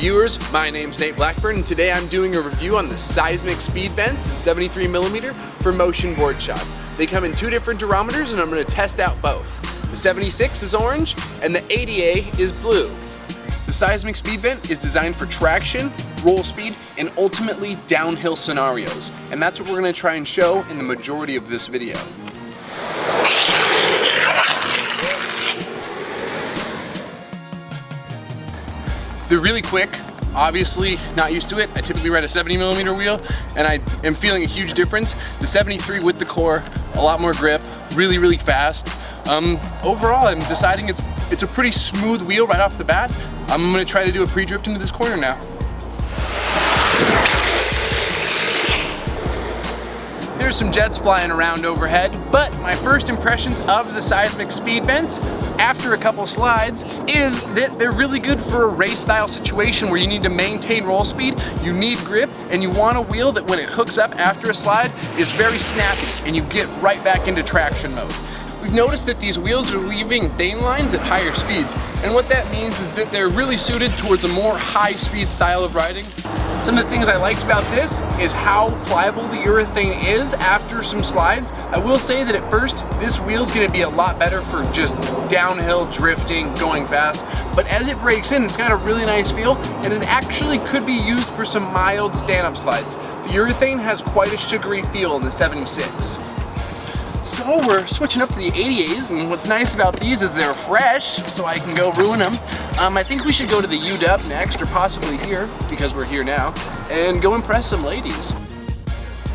viewers, my name's Nate Blackburn, and today I'm doing a review on the Seismic Speedvents in 73mm for MotionBoardshop. They come in two different durometers and I'm going to test out both. The 76 is orange and the 80A is blue. The Seismic Speedvent is designed for traction, roll speed, and ultimately downhill scenarios. And that's what we're going to try and show in the majority of this video. They're really quick, obviously not used to it. I typically ride a 70mm wheel and I am feeling a huge difference. The 73 with the core, a lot more grip, really fast. Overall, I'm deciding it's a pretty smooth wheel right off the bat. I'm gonna try to do a pre-drift into this corner now. There's some jets flying around overhead, but my first impressions of the Seismic Speedvents after a couple slides is that they're really good for a race style situation where you need to maintain roll speed, you need grip, and you want a wheel that when it hooks up after a slide is very snappy and you get right back into traction mode. We've noticed that these wheels are leaving bane lines at higher speeds, and what that means is that they're really suited towards a more high speed style of riding. Some of the things I liked about this is how pliable the urethane is after some slides. I will say that at first, this wheel's gonna be a lot better for just downhill drifting, going fast, but as it breaks in, it's got a really nice feel, and it actually could be used for some mild stand-up slides. The urethane has quite a sugary feel in the 76. So we're switching up to the 80As, and what's nice about these is they're fresh, so I can go ruin them. I think we should go to the UW next, or possibly here, because we're here now, and go impress some ladies.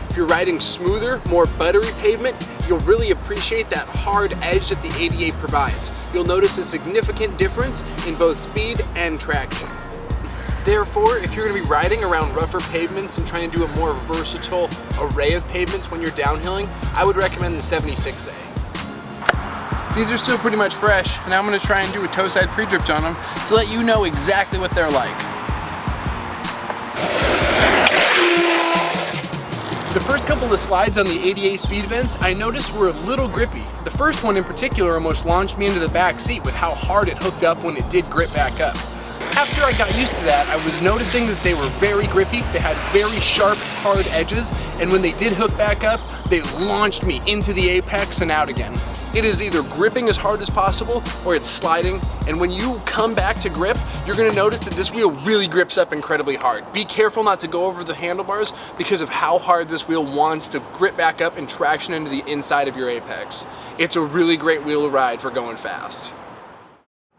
If you're riding smoother, more buttery pavement, you'll really appreciate that hard edge that the 80A provides. You'll notice a significant difference in both speed and traction. Therefore, if you're going to be riding around rougher pavements and trying to do a more versatile array of pavements when you're downhilling, I would recommend the 76A. These are still pretty much fresh, and I'm going to try and do a toe side pre-drift on them to let you know exactly what they're like. The first couple of slides on the 80A Speedvents I noticed were a little grippy. The first one in particular almost launched me into the back seat with how hard it hooked up when it did grip back up. After I got used to that, I was noticing that they were very grippy, they had very sharp, hard edges, and when they did hook back up, they launched me into the apex and out again. It is either gripping as hard as possible or it's sliding, and when you come back to grip, you're gonna notice that this wheel really grips up incredibly hard. Be careful not to go over the handlebars because of how hard this wheel wants to grip back up and traction into the inside of your apex. It's a really great wheel to ride for going fast.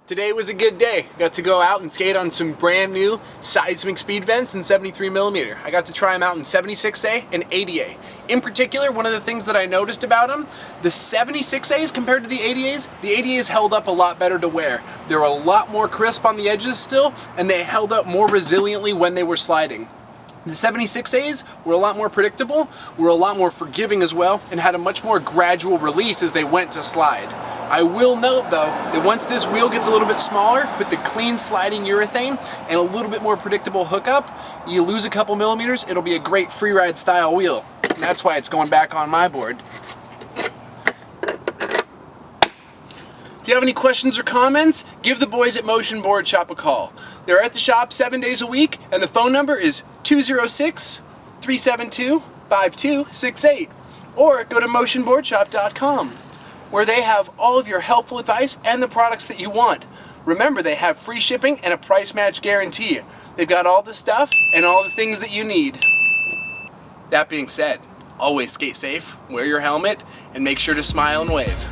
Today was a good day. Got to go out and skate on some brand new Seismic Speedvents in 73mm. I got to try them out in 76A and 80A. In particular, one of the things that I noticed about them, the 76As compared to the 80As held up a lot better to wear. They were a lot more crisp on the edges still, and they held up more resiliently when they were sliding. The 76As were a lot more predictable, were a lot more forgiving as well, and had a much more gradual release as they went to slide. I will note though, that once this wheel gets a little bit smaller, with the clean sliding urethane and a little bit more predictable hookup, you lose a couple millimeters, it'll be a great freeride style wheel. And that's why it's going back on my board. If you have any questions or comments, give the boys at MotionBoardshop a call. They're at the shop 7 days a week, and the phone number is 206-372-5268. Or go to MotionBoardshop.com, where they have all of your helpful advice and the products that you want. Remember, they have free shipping and a price match guarantee. They've got all the stuff and all the things that you need. That being said, always skate safe, wear your helmet, and make sure to smile and wave.